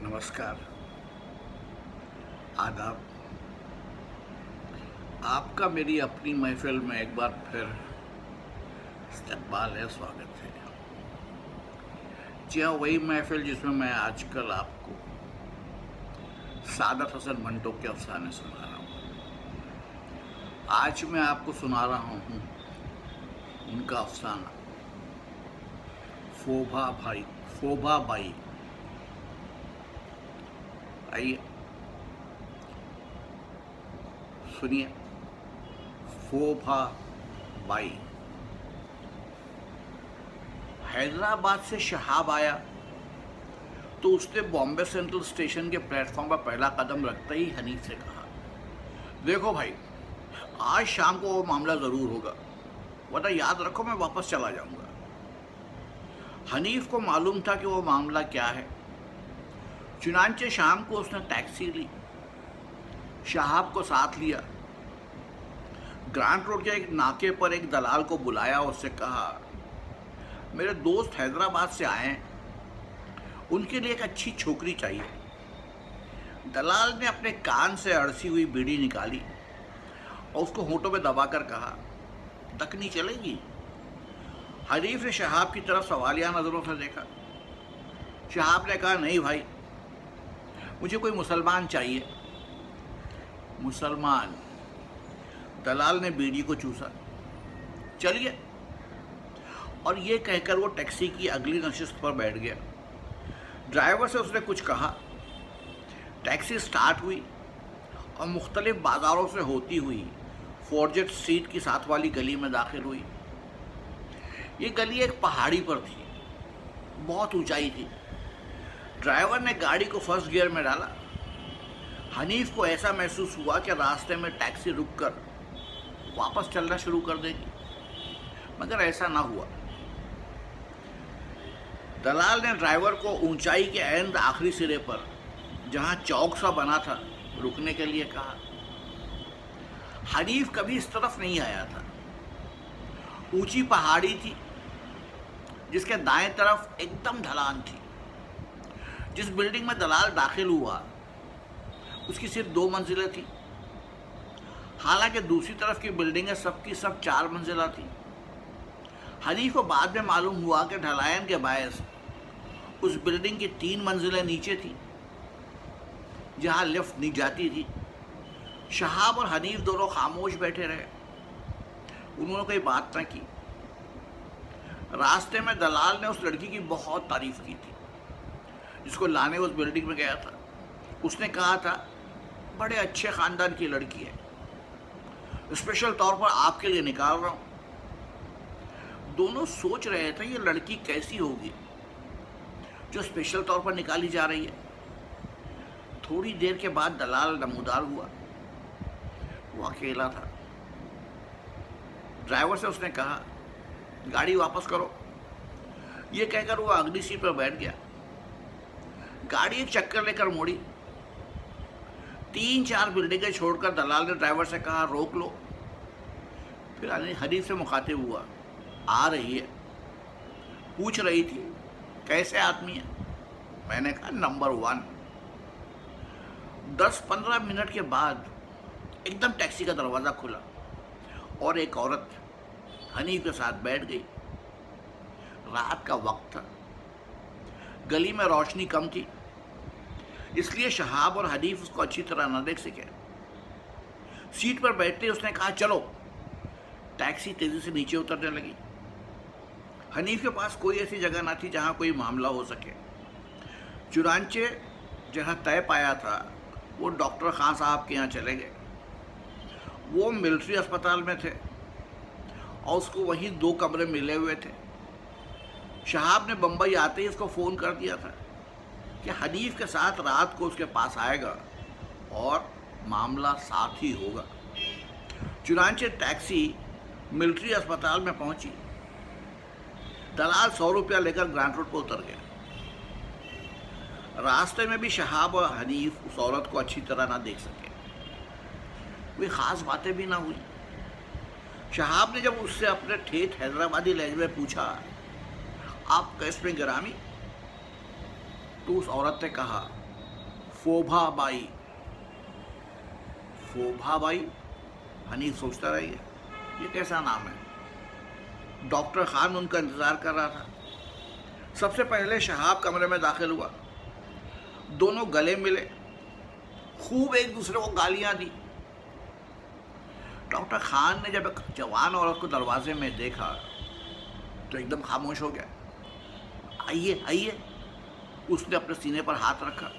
नमस्कार, आदाब। आपका मेरी अपनी महफ़िल में एक बार फिर इस्तक़बाल है, स्वागत है। जी हाँ, वही महफ़िल जिसमें मैं आजकल आपको सादत हसन मंटो के अफ़साने सुना रहा हूँ। आज मैं आपको सुना रहा हूँ उनका अफ़साना फोभा बाई। आइए सुनिए। फोभा बाई। हैदराबाद से शहाब आया तो उसने बॉम्बे सेंट्रल स्टेशन के प्लेटफॉर्म पर पहला कदम रखते ही हनीफ से कहा, देखो भाई, आज शाम को वो मामला ज़रूर होगा, वरना याद रखो मैं वापस चला जाऊंगा। हनीफ को मालूम था कि वो मामला क्या है। चुनांचे शाम को उसने टैक्सी ली, शहाब को साथ लिया, ग्रांट रोड के एक नाके पर एक दलाल को बुलाया, उससे कहा, मेरे दोस्त हैदराबाद से आए हैं, उनके लिए एक अच्छी छोकरी चाहिए। दलाल ने अपने कान से अड़सी हुई बीड़ी निकाली और उसको होंठों में दबाकर कहा, दखनी चलेगी? हनीफ ने शहाब की तरफ सवालिया नज़रों से देखा। शहाब ने कहा, नहीं भाई, मुझे कोई मुसलमान चाहिए। मुसलमान? दलाल ने बीड़ी को चूसा। चलिए। और ये कहकर वो टैक्सी की अगली नशिस्त पर बैठ गया। ड्राइवर से उसने कुछ कहा। टैक्सी स्टार्ट हुई और मुख्तलिफ बाज़ारों से होती हुई फॉरजेट स्ट्रीट की साथ वाली गली में दाखिल हुई। ये गली एक पहाड़ी पर थी, बहुत ऊंचाई थी। ड्राइवर ने गाड़ी को फर्स्ट गियर में डाला। हनीफ को ऐसा महसूस हुआ कि रास्ते में टैक्सी रुककर वापस चलना शुरू कर देगी, मगर ऐसा ना हुआ। दलाल ने ड्राइवर को ऊंचाई के एंड आखिरी सिरे पर, जहां चौक सा बना था, रुकने के लिए कहा। हनीफ कभी इस तरफ नहीं आया था। ऊंची पहाड़ी थी जिसके दाएं तरफ एकदम ढलान थी। जिस बिल्डिंग में दलाल दाखिल हुआ उसकी सिर्फ 2 मंजिलें थी। हालांकि दूसरी तरफ की बिल्डिंगें सबकी सब 4 मंजिला थी। हनीफ को बाद में मालूम हुआ कि ढलान के बायस उस बिल्डिंग की 3 मंजिलें नीचे थी, जहां लिफ्ट नहीं जाती थी। शहाब और हनीफ दोनों खामोश बैठे रहे। उन्होंने कोई बात न की। रास्ते में दलाल ने उस लड़की की बहुत तारीफ की थी जिसको लाने उस बिल्डिंग में गया था। उसने कहा था, बड़े अच्छे ख़ानदान की लड़की है, स्पेशल तौर पर आपके लिए निकाल रहा हूँ। दोनों सोच रहे थे ये लड़की कैसी होगी जो स्पेशल तौर पर निकाली जा रही है। थोड़ी देर के बाद दलाल नमूदार हुआ। वो अकेला था। ड्राइवर से उसने कहा, गाड़ी वापस करो। ये कहकर वो अगली सीट पर बैठ गया। गाड़ी एक चक्कर लेकर मुड़ी। 3-4 बिल्डिंगें छोड़कर दलाल ने ड्राइवर से कहा, रोक लो। फिर हनीफ से मुखातिब हुआ, आ रही है। पूछ रही थी, कैसे आदमी है? मैंने कहा, नंबर 1। 10-15 मिनट के बाद एकदम टैक्सी का दरवाज़ा खुला और एक औरत हनीफ के साथ बैठ गई। रात का वक्त था। गली में रोशनी कम थी, इसलिए शहाब और हनीफ उसको अच्छी तरह न देख सके। सीट पर बैठते ही उसने कहा, चलो। टैक्सी तेजी से नीचे उतरने लगी। हनीफ के पास कोई ऐसी जगह ना थी जहां कोई मामला हो सके। चुनांचे जहां तय पाया था वो डॉक्टर खान साहब के यहाँ चले गए। वो मिलिट्री अस्पताल में थे और उसको वहीं 2 कमरे मिले हुए थे। शहाब ने बम्बई आते ही उसको फ़ोन कर दिया था कि हनीफ के साथ रात को उसके पास आएगा और मामला साथ ही होगा। चुनांचे टैक्सी मिलिट्री अस्पताल में पहुंची। दलाल 100 रुपया लेकर ग्रांट रोड पर उतर गया। रास्ते में भी शहाब और हनीफ उस औरत को अच्छी तरह ना देख सके। कोई ख़ास बातें भी ना हुई। शहाब ने जब उससे अपने ठेठ हैदराबादी लहजे में पूछा, आप कैश में गिरामी? तो उस औरत ने कहा, फोभा बाई। फोभा बाई, हनीफ सोचता रह गया, ये कैसा नाम है। डॉक्टर खान उनका इंतजार कर रहा था। सबसे पहले शहाब कमरे में दाखिल हुआ। दोनों गले मिले, खूब एक दूसरे को गालियां दी। डॉक्टर खान ने जब एक जवान औरत को दरवाजे में देखा तो एकदम खामोश हो गया। आइए आइए, उसने अपने सीने पर हाथ रखा।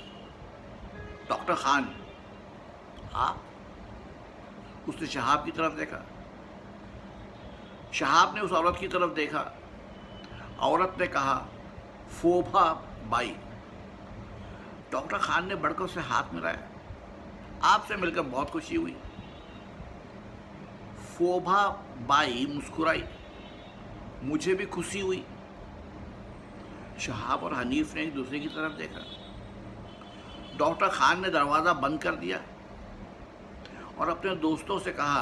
डॉक्टर खान, आप? उसने शहाब की तरफ देखा। शहाब ने उस औरत की तरफ देखा। औरत ने कहा, फोभा बाई। डॉक्टर खान ने बढ़कर उसे हाथ मिलाया। आपसे मिलकर बहुत खुशी हुई। फोभा बाई मुस्कुराई। मुझे भी खुशी हुई। शहाब और हनीफ ने एक दूसरे की तरफ देखा। डॉक्टर खान ने दरवाज़ा बंद कर दिया और अपने दोस्तों से कहा,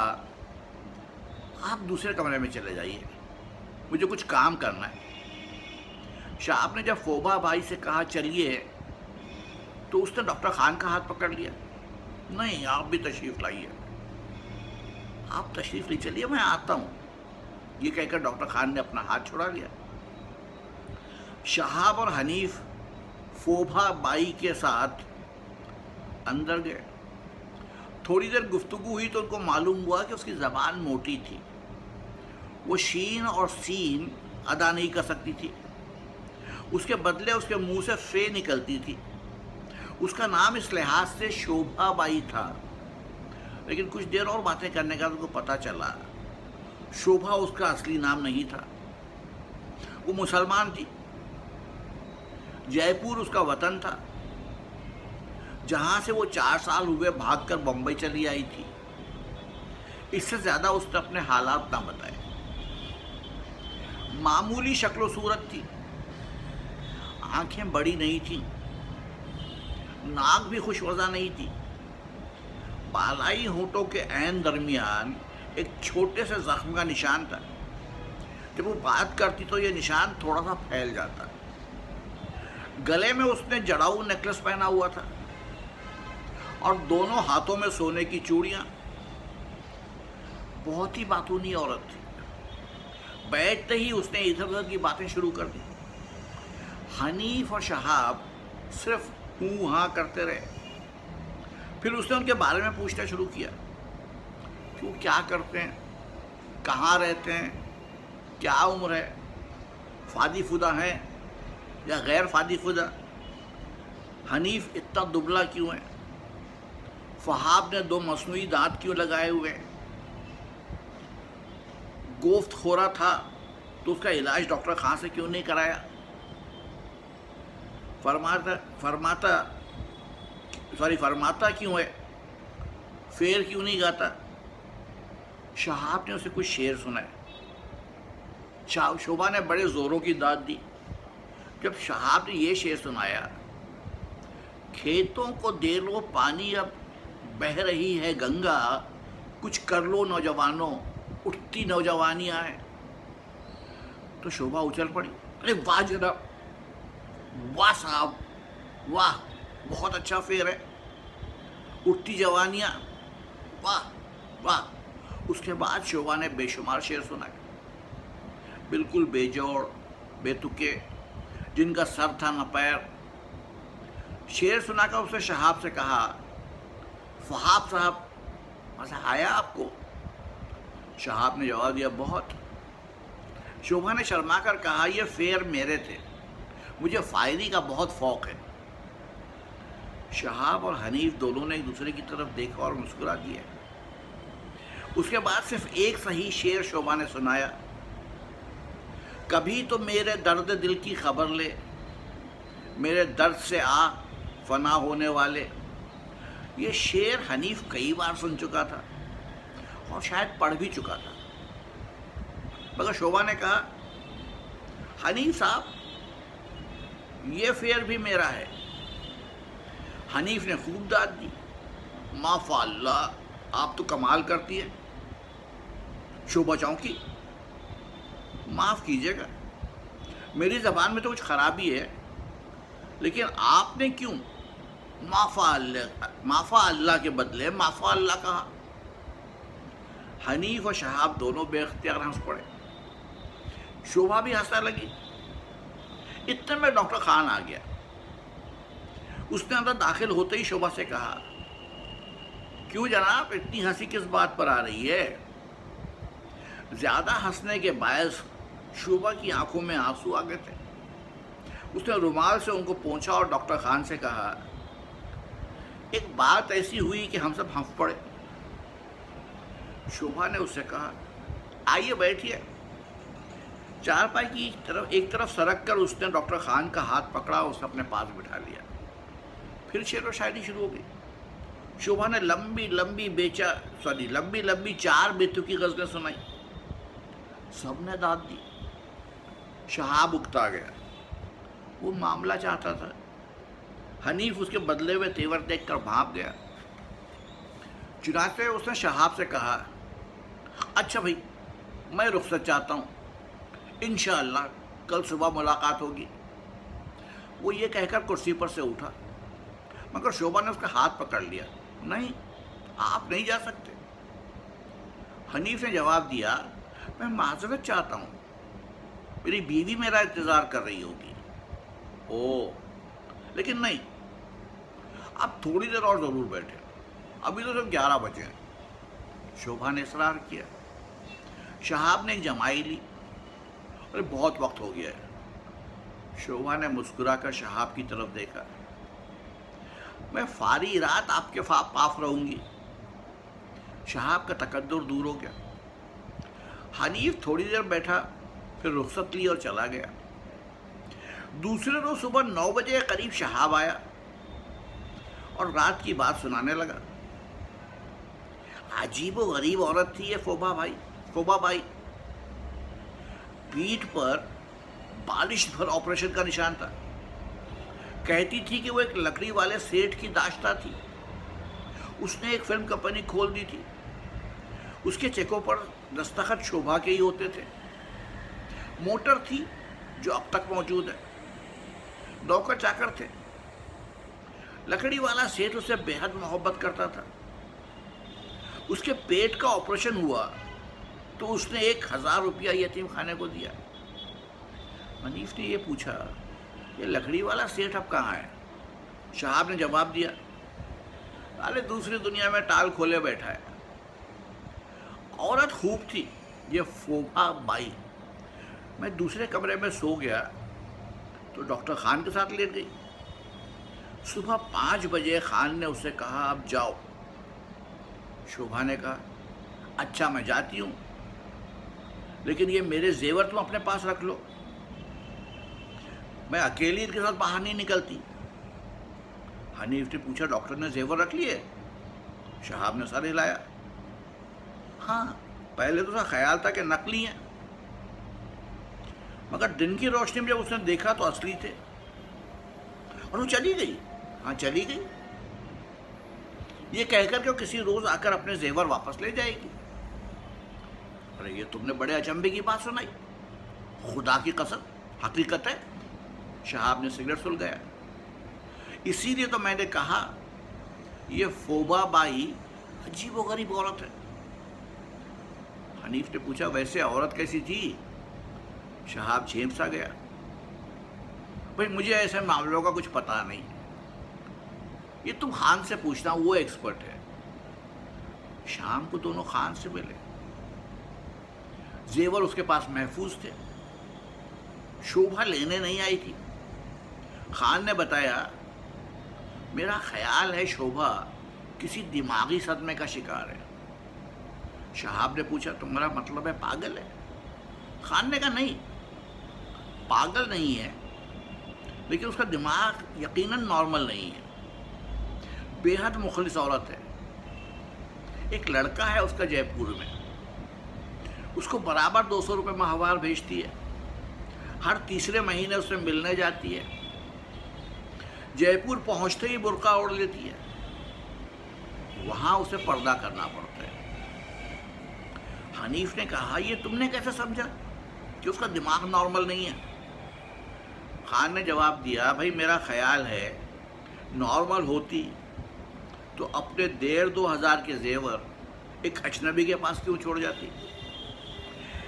आप दूसरे कमरे में चले जाइए, मुझे कुछ काम करना है। शहाब ने जब फोभा बाई से कहा चलिए, तो उसने डॉक्टर खान का हाथ पकड़ लिया। नहीं, आप भी तशरीफ़ लाइए, आप तशरीफ़ ले चलिए, मैं आता हूँ। ये कहकर डॉक्टर खान ने अपना हाथ छुड़ा लिया। शहाब और हनीफ फोभा बाई के साथ अंदर गए। थोड़ी देर गुफ्तगू हुई तो उनको मालूम हुआ कि उसकी ज़बान मोटी थी। वो शीन और सीन अदा नहीं कर सकती थी। उसके बदले उसके मुंह से फे निकलती थी। उसका नाम इस लिहाज से शोभा बाई था, लेकिन कुछ देर और बातें करने का उनको पता चला शोभा उसका असली नाम नहीं था। वो मुसलमान थी। जयपुर उसका वतन था, जहां से वो 4 साल हुए भागकर बम्बई चली आई थी। इससे ज्यादा उसने अपने हालात ना बताए। मामूली शक्ल सूरत थी, आंखें बड़ी नहीं थी, नाक भी खुशवजा नहीं थी। बालाई होठों के ऐन दरमियान एक छोटे से जख्म का निशान था। जब वो बात करती तो ये निशान थोड़ा सा फैल जाता। गले में उसने जड़ाऊ नेकलेस पहना हुआ था और दोनों हाथों में सोने की चूड़ियां। बहुत ही बातूनी औरत थी। बैठते ही उसने इधर उधर की बातें शुरू कर दी। हनीफ और शहाब सिर्फ हूँ हाँ करते रहे। फिर उसने उनके बारे में पूछना शुरू किया कि वो क्या करते हैं, कहाँ रहते हैं, क्या उम्र है, फादी फुदा हैं या गैर फादी फुदा, हनीफ इतना दुबला क्यों है, फहाब ने 2 मसनूई दांत क्यों लगाए हुए हैं, गोफ्त खोरा था तो उसका इलाज डॉक्टर खान से क्यों नहीं कराया, फरमाता क्यों है, फेर क्यों नहीं गाता। शहाब ने उसे कुछ शेर सुनाए। शोभा ने बड़े जोरों की दाद दी। जब शहाब ने ये शेर सुनाया, खेतों को दे लो पानी, अब बह रही है गंगा, कुछ कर लो नौजवानों, उठती नौजवानियां हैं, तो शोभा उछल पड़ी। अरे वाह जनाब, वाह साहब, वाह, बहुत अच्छा फेर है, उठती जवानियां, वाह वाह। उसके बाद शोभा ने बेशुमार शेर सुनाए, बिल्कुल बेजोड़, बेतुके, जिनका सर था न पैर। शेर सुनाकर उसने शहाब से कहा, फहाब साहब, मज़ा आया आपको? शहाब ने जवाब दिया, बहुत। शोभा ने शर्मा कर कहा, ये फेर मेरे थे, मुझे फायरी का बहुत फौक है। शहाब और हनीफ दोनों ने एक दूसरे की तरफ देखा और मुस्कुरा दिया। उसके बाद सिर्फ एक सही शेर शोभा ने सुनाया, कभी तो मेरे दर्द दिल की खबर ले, मेरे दर्द से आ फना होने वाले। ये शेर हनीफ कई बार सुन चुका था और शायद पढ़ भी चुका था, मगर शोभा ने कहा, हनीफ साहब, ये फेर भी मेरा है। हनीफ ने खूब दाद दी, माशाअल्लाह, आप तो कमाल करती है। शोभा चौंकी, माफ़ कीजिएगा, मेरी ज़बान में तो कुछ ख़राबी है, लेकिन आपने क्यों माफा अल्लाह के बदले माफा अल्लाह कहा। हनीफ और शहाब दोनों बेख्तियार हंस पड़े। शोभा भी हंसने लगी। इतने में डॉक्टर खान आ गया। उसने अंदर दाखिल होते ही शोभा से कहा, क्यों जनाब, इतनी हंसी किस बात पर आ रही है? ज्यादा हंसने के बायस शोभा की आंखों में आंसू आ गए थे। उसने रुमाल से उनको पोंछा और डॉक्टर खान से कहा, एक बात ऐसी हुई कि हम सब हंस पड़े। शोभा ने उससे कहा, आइए बैठिए। चारपाई की एक तरफ सरक कर उसने डॉक्टर खान का हाथ पकड़ा, उसे अपने पास बिठा लिया। फिर शेर व शायरी शुरू हो गई। शोभा ने लंबी लंबी 4 बेतुकी गजलें सुनाई। सबने दाद दी। शहाब उकता गया। वो मामला चाहता था। हनीफ उसके बदले हुए तेवर देखकर भाप गया। चुनाचे उसने शहाब से कहा, अच्छा भाई, मैं रुखसत चाहता हूँ, इंशाअल्लाह कल सुबह मुलाकात होगी। वो ये कहकर कुर्सी पर से उठा, मगर शोभा ने उसका हाथ पकड़ लिया। नहीं, आप नहीं जा सकते। हनीफ ने जवाब दिया, मैं माजरत चाहता हूँ, मेरी बीवी मेरा इंतज़ार कर रही होगी। ओ, लेकिन नहीं, आप थोड़ी देर और ज़रूर बैठे, अभी तो सिर्फ 11 बजे हैं। शोभा ने इसरार किया। शहाब ने एक जमाई ली। अरे बहुत वक्त हो गया है। शोभा ने मुस्कुराकर शहाब की तरफ देखा। मैं सारी रात आपके पास रहूंगी। शहाब का तकद्दुर दूर हो गया। हनीफ थोड़ी देर बैठा, फिर रुखसत ली और चला गया। दूसरे रोज सुबह 9 बजे के करीब शहाब आया और रात की बात सुनाने लगा। अजीब व गरीब औरत थी ये फोबा बाई। पीठ पर बालिश भर ऑपरेशन का निशान था। कहती थी कि वो एक लकड़ी वाले सेठ की दाश्ता थी। उसने एक फिल्म कंपनी खोल दी थी। उसके चेकों पर दस्तखत शोभा के ही होते थे। मोटर थी जो अब तक मौजूद है। नौकर चाकर थे। लकड़ी वाला सेठ उससे बेहद मोहब्बत करता था। उसके पेट का ऑपरेशन हुआ तो उसने 1000 रुपया यतीम खाने को दिया। हनीफ ने ये पूछा, ये लकड़ी वाला सेठ अब कहाँ है? शहाब ने जवाब दिया, अरे दूसरी दुनिया में टाल खोले बैठा है। औरत खूब थी ये फोबा बाई। मैं दूसरे कमरे में सो गया तो डॉक्टर खान के साथ लेट गई। सुबह 5 बजे खान ने उससे कहा, अब जाओ। शोभा ने कहा, अच्छा मैं जाती हूँ, लेकिन ये मेरे जेवर तुम अपने पास रख लो। मैं अकेली इनके साथ बाहर नहीं निकलती। हनीफ ने पूछा, डॉक्टर ने जेवर रख लिए? शहाब ने सर हिलाया। हाँ, पहले तो उसका ख्याल था कि नकली हैं, मगर दिन की रोशनी में जब उसने देखा तो असली थे। और वो चली गई। हाँ, चली गई, ये कहकर कि वो किसी रोज आकर अपने जेवर वापस ले जाएगी। अरे ये तुमने बड़े अचंभे की बात सुनाई। खुदा की कसम, हकीकत है। शहाब ने सिगरेट सुलगाया। इसीलिए तो मैंने कहा ये फोबा बाई अजीब व गरीब औरत है। हनीफ ने पूछा, वैसे औरत कैसी थी? शहाब झेम सा गया। भाई मुझे ऐसे मामलों का कुछ पता नहीं, ये तुम खान से पूछना, वो एक्सपर्ट है। शाम को दोनों खान से मिले। जेवर उसके पास महफूज थे। शोभा लेने नहीं आई थी। खान ने बताया, मेरा ख्याल है शोभा किसी दिमागी सदमे का शिकार है। शहाब ने पूछा, तुम्हारा मतलब है पागल है? खान ने कहा, नहीं, पागल नहीं है, लेकिन उसका दिमाग यकीनन नॉर्मल नहीं है। बेहद मुखलिस औरत है। एक लड़का है उसका जयपुर में, उसको बराबर 200 रुपये माहवार भेजती है। हर तीसरे महीने उससे मिलने जाती है। जयपुर पहुंचते ही बुर्का ओढ़ लेती है। वहां उसे पर्दा करना पड़ता है। हनीफ ने कहा, ये तुमने कैसे समझा कि उसका दिमाग नॉर्मल नहीं है? खान ने जवाब दिया, भाई मेरा ख्याल है नॉर्मल होती तो अपने 1,500-2,000 के जेवर एक अजनबी के पास क्यों छोड़ जाती?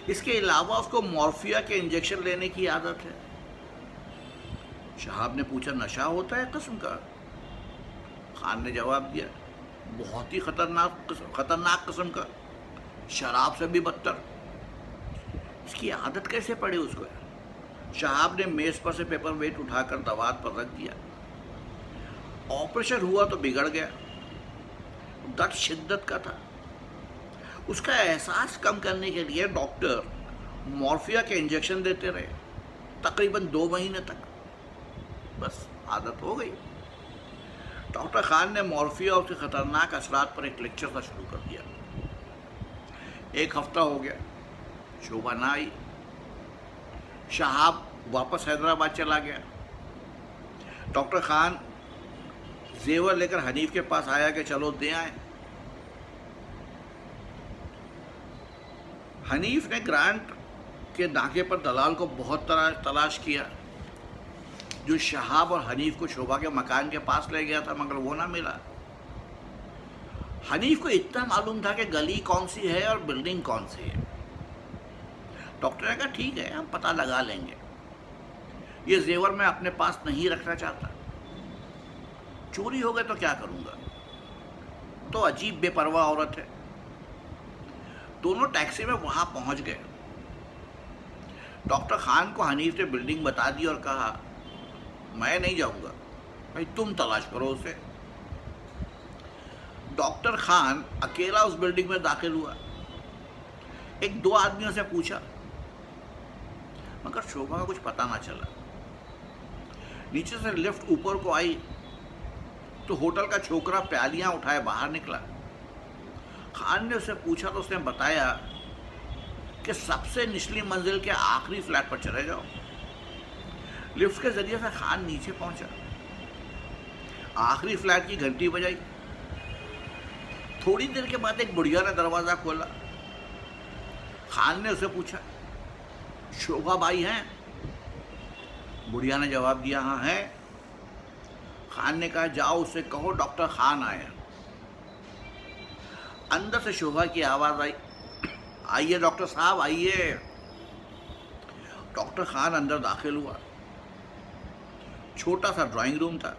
इसके अलावा उसको मॉर्फिया के इंजेक्शन लेने की आदत है। साहब ने पूछा, नशा होता है किस्म का? खान ने जवाब दिया, बहुत ही खतरनाक किस्म का, शराब से भी बदतर। इसकी आदत कैसे पड़ी उसको? साहब ने मेज पर से पेपर वेट उठाकर दवात पर रख दिया। ऑपरेशन हुआ तो बिगड़ गया, दर्द शिद्दत का था। उसका एहसास कम करने के लिए डॉक्टर मॉर्फिया के इंजेक्शन देते रहे, तकरीबन 2 महीने तक। बस आदत हो गई। डॉक्टर खान ने मॉर्फिया और उसके खतरनाक असरात पर एक लेक्चर सा शुरू कर दिया। 1 हफ्ता हो गया, शोभा ना आई। साहब वापस हैदराबाद चला गया। डॉक्टर खान जेवर लेकर हनीफ के पास आया कि चलो दे आए। हनीफ ने ग्रांट के नाके पर दलाल को बहुत तलाश किया, जो शहाब और हनीफ को शोभा के मकान के पास ले गया था, मगर वो ना मिला। हनीफ को इतना मालूम था कि गली कौन सी है और बिल्डिंग कौन सी है। डॉक्टर ने कहा, ठीक है, हम पता लगा लेंगे। ये जेवर मैं अपने पास नहीं रखना चाहता, चोरी हो गए तो क्या करूंगा? तो अजीब बेपरवाह औरत है। दोनों टैक्सी में वहां पहुंच गए। डॉक्टर खान को हनीफ ने बिल्डिंग बता दी और कहा, मैं नहीं जाऊंगा भाई, तुम तलाश करो उसे। डॉक्टर खान अकेला उस बिल्डिंग में दाखिल हुआ। 1-2 आदमियों से पूछा, मगर शोभा का कुछ पता ना चला। नीचे से लिफ्ट ऊपर को आई तो होटल का छोकरा प्यालियां उठाए बाहर निकला। खान ने उससे पूछा तो उसने बताया कि सबसे निचली मंजिल के आखिरी फ्लैट पर चले जाओ। लिफ्ट के जरिए से खान नीचे पहुंचा। आखिरी फ्लैट की घंटी बजाई। थोड़ी देर के बाद एक बुढ़िया ने दरवाजा खोला। खान ने उसे पूछा, शोभा बाई हैं? बुढ़िया ने जवाब दिया, हाँ है। खान ने कहा, जाओ उससे कहो डॉक्टर खान आए। अंदर से शोभा की आवाज आई, आइए डॉक्टर साहब आइए। डॉक्टर खान अंदर दाखिल हुआ। छोटा सा ड्राइंग रूम था,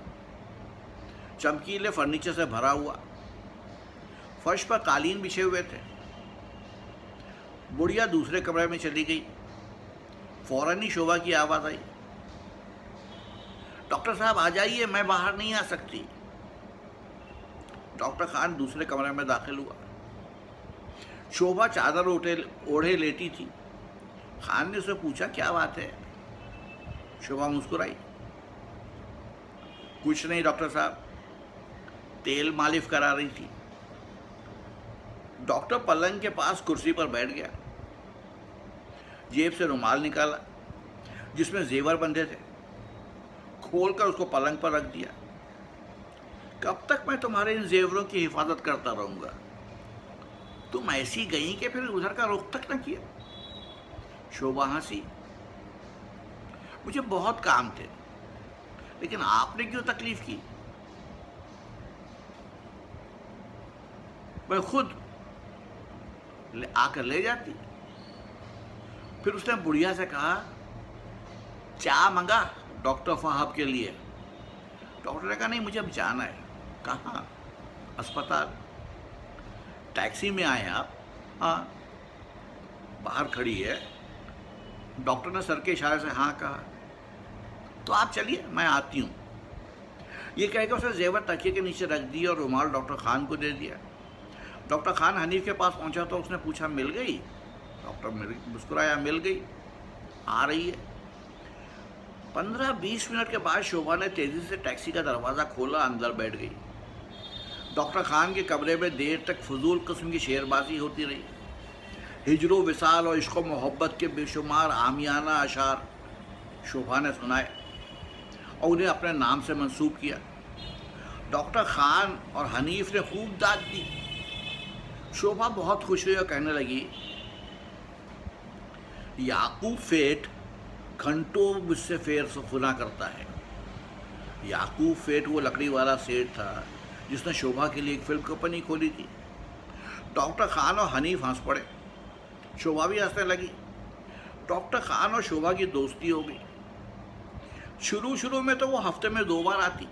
चमकीले फर्नीचर से भरा हुआ। फर्श पर कालीन बिछे हुए थे। बुढ़िया दूसरे कमरे में चली गई। फौरन ही शोभा की आवाज आई, डॉक्टर साहब आ जाइए, मैं बाहर नहीं आ सकती। डॉक्टर खान दूसरे कमरे में दाखिल हुआ। शोभा चादर ओढ़े लेटी थी। खान ने उसे पूछा, क्या बात है? शोभा मुस्कुराई, कुछ नहीं डॉक्टर साहब, तेल मालिश करा रही थी। डॉक्टर पलंग के पास कुर्सी पर बैठ गया। जेब से रुमाल निकाला जिसमें जेवर बंधे थे, खोलकर उसको पलंग पर रख दिया। कब तक मैं तुम्हारे इन जेवरों की हिफाजत करता रहूंगा? तुम ऐसी गई कि फिर उधर का रुख तक न किया। शोभा हंसी, मुझे बहुत काम थे, लेकिन आपने क्यों तकलीफ की? मैं खुद आकर ले जाती। फिर उसने बुढ़िया से कहा, चाय मंगा डॉक्टर साहब के लिए। डॉक्टर ने कहा, नहीं मुझे अब जाना है। कहाँ? अस्पताल। टैक्सी में आए आप? हाँ। बाहर खड़ी है। डॉक्टर ने सर के इशारे से हाँ कहा। तो आप चलिए, मैं आती हूँ। ये कहकर उसने जेवर तकिए के नीचे रख दिया और रुमाल डॉक्टर खान को दे दिया। डॉक्टर खान हनीफ के पास पहुंचा तो उसने पूछा, मिल गई? डॉक्टर मुस्कुराया, मिल गई, आ रही है। 15-20 मिनट के बाद शोभा ने तेजी से टैक्सी का दरवाज़ा खोला, अंदर बैठ गई। डॉक्टर खान के कमरे में देर तक फजूल किस्म की शेरबाजी होती रही। हिजरो विसाल और इश्क मोहब्बत के बेशुमार आमियाना अशार शोभा ने सुनाए और उन्हें अपने नाम से मंसूब किया। डॉक्टर खान और हनीफ ने खूब दाद दी। शोभा बहुत खुश हुई और कहने लगी, याकूब फेट घंटों मुझसे फेर सुना करता है। याकूब सेठ वो लकड़ी वाला सेठ था जिसने शोभा के लिए एक फिल्म कंपनी खोली थी। डॉक्टर खान और हनीफ हंस पड़े, शोभा भी हंसने लगी। डॉक्टर खान और शोभा की दोस्ती हो गई। शुरू शुरू में तो वो हफ्ते में 2 बार आती,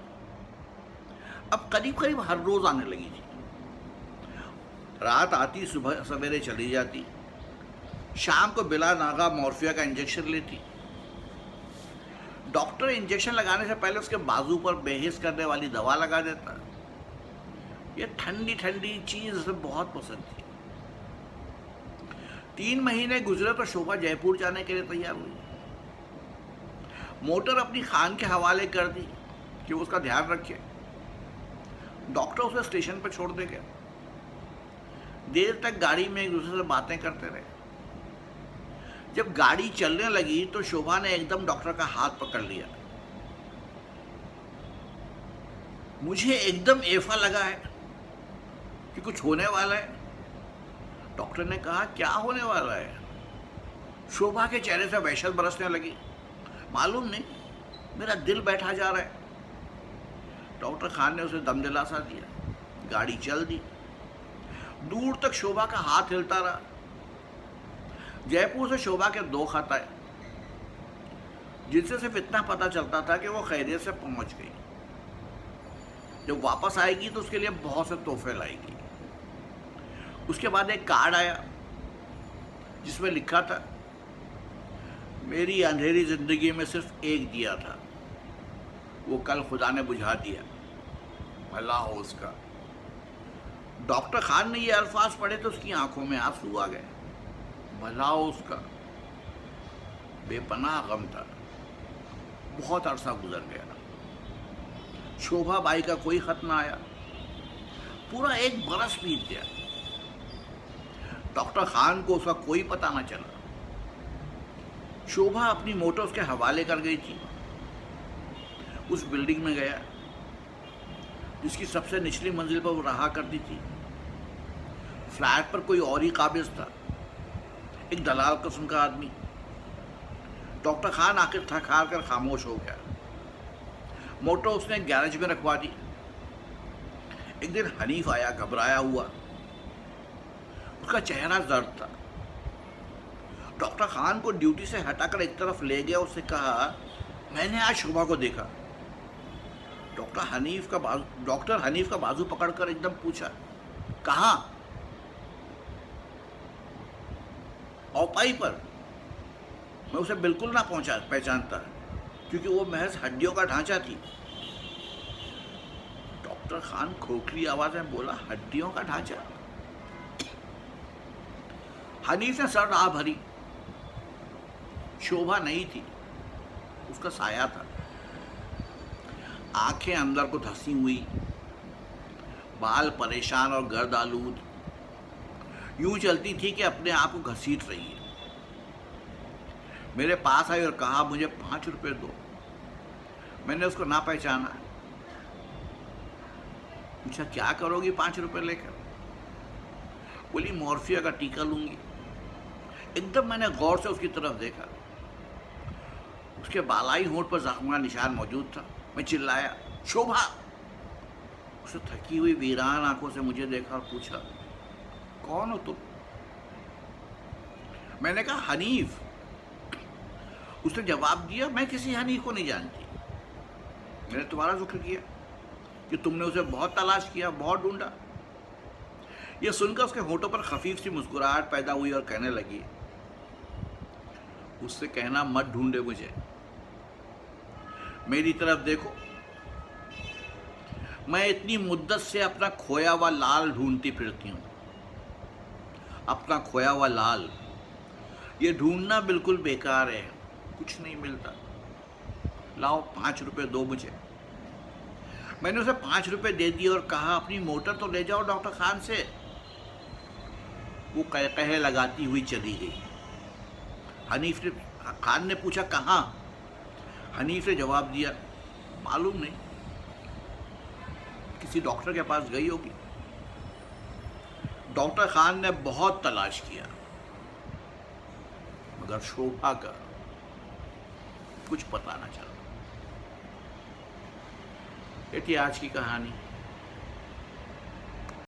अब करीब करीब हर रोज आने लगी थी। रात आती, सुबह सवेरे चली जाती, शाम को बिला नागा मॉर्फिया का इंजेक्शन लेती। डॉक्टर इंजेक्शन लगाने से पहले उसके बाजू पर बेहिस करने वाली दवा लगा देता। ये ठंडी ठंडी चीज उसे बहुत पसंद थी। 3 महीने गुजरे तो शोभा जयपुर जाने के लिए तैयार हुई। मोटर अपनी खान के हवाले कर दी कि वो उसका ध्यान रखे। डॉक्टर उसे स्टेशन पर छोड़ दे गया। देर तक गाड़ी में एक दूसरे से बातें करते रहे। जब गाड़ी चलने लगी तो शोभा ने एकदम डॉक्टर का हाथ पकड़ लिया। मुझे एकदम ऐसा लगा है कि कुछ होने वाला है। डॉक्टर ने कहा, क्या होने वाला है? शोभा के चेहरे से वहशत बरसने लगी। मालूम नहीं, मेरा दिल बैठा जा रहा है। डॉक्टर खान ने उसे दम दिलासा दिया। गाड़ी चल दी। दूर तक शोभा का हाथ हिलता रहा। जयपुर से शोभा के 2 खत आए, जिनसे सिर्फ इतना पता चलता था कि वो खैरियत से पहुंच गई। जब वापस आएगी तो उसके लिए बहुत से तोहफे लाएगी। उसके बाद एक कार्ड आया जिसमें लिखा था, मेरी अंधेरी जिंदगी में सिर्फ एक दिया था, वो कल खुदा ने बुझा दिया, भला हो उसका। डॉक्टर खान ने ये अल्फाज पढ़े तो उसकी आंखों में आंसू आ गए। भला हो उसका। बेपनाह गम था। बहुत अरसा गुजर गया। शोभा बाई का कोई खत ना आया। पूरा 1 बरस बीत गया। डॉक्टर खान को उसका कोई पता ना चला। शोभा अपनी मोटर उसके हवाले कर गई थी। उस बिल्डिंग में गया जिसकी सबसे निचली मंजिल पर वो रहा करती थी। फ्लैट पर कोई और ही काबिज था, एक दलाल किस्म का आदमी। डॉक्टर खान आखिर थक हार कर खामोश हो गया। मोटर उसने गैरेज में रखवा दी। एक दिन हनीफ आया, घबराया हुआ। उसका चेहरा जर्द था। डॉक्टर खान को ड्यूटी से हटाकर एक तरफ ले गया। उससे कहा, मैंने आज शोभा को देखा। डॉक्टर हनीफ का बाजू पकड़कर एकदम पूछा, कहाँ? औपाई पर। मैं उसे बिल्कुल ना पहचानता, क्योंकि वो महज हड्डियों का ढांचा थी। डॉक्टर खान खोखली आवाज में बोला, हड्डियों का ढांचा? हनीफ ने सर आ भरी। शोभा नहीं थी, उसका साया था। आंखें अंदर को धंसी हुई, बाल परेशान और गर्द आलूद, यूं चलती थी कि अपने आप को घसीट रही है। मेरे पास आई और कहा, मुझे 5 रुपए दो। मैंने उसको ना पहचाना। पूछा, क्या करोगी 5 रुपए लेकर? बोली, मॉर्फिया का टीका लूंगी। एकदम मैंने गौर से उसकी तरफ देखा। उसके बालाई होंठ पर जख्म का निशान मौजूद था। मैं चिल्लाया, शोभा! उसे थकी हुई वीरान आंखों से मुझे देखा और पूछा, कौन हो तुम? मैंने कहा, हनीफ। उसने जवाब दिया, मैं किसी हनीफ को नहीं जानती। मैंने तुम्हारा जिक्र किया कि तुमने उसे बहुत तलाश किया, बहुत ढूंढा। यह सुनकर उसके होठों पर खफीफ सी मुस्कुराहट पैदा हुई और कहने लगी, उससे कहना मत ढूंढे मुझे, मेरी तरफ देखो। मैं इतनी मुद्दत से अपना खोया हुआ लाल ढूंढती फिरती हूं। अपना खोया हुआ लाल। ये ढूंढना बिल्कुल बेकार है, कुछ नहीं मिलता। लाओ 5 रुपए दो मुझे। मैंने उसे 5 रुपए दे दिए और कहा, अपनी मोटर तो ले जाओ डॉक्टर खान से। वो कहे लगाती हुई चली गई। खान ने पूछा, कहाँ? हनीफ ने जवाब दिया, मालूम नहीं, किसी डॉक्टर के पास गई होगी। डॉक्टर खान ने बहुत तलाश किया, मगर शोभा का कुछ पता न चला। ये थी आज की कहानी।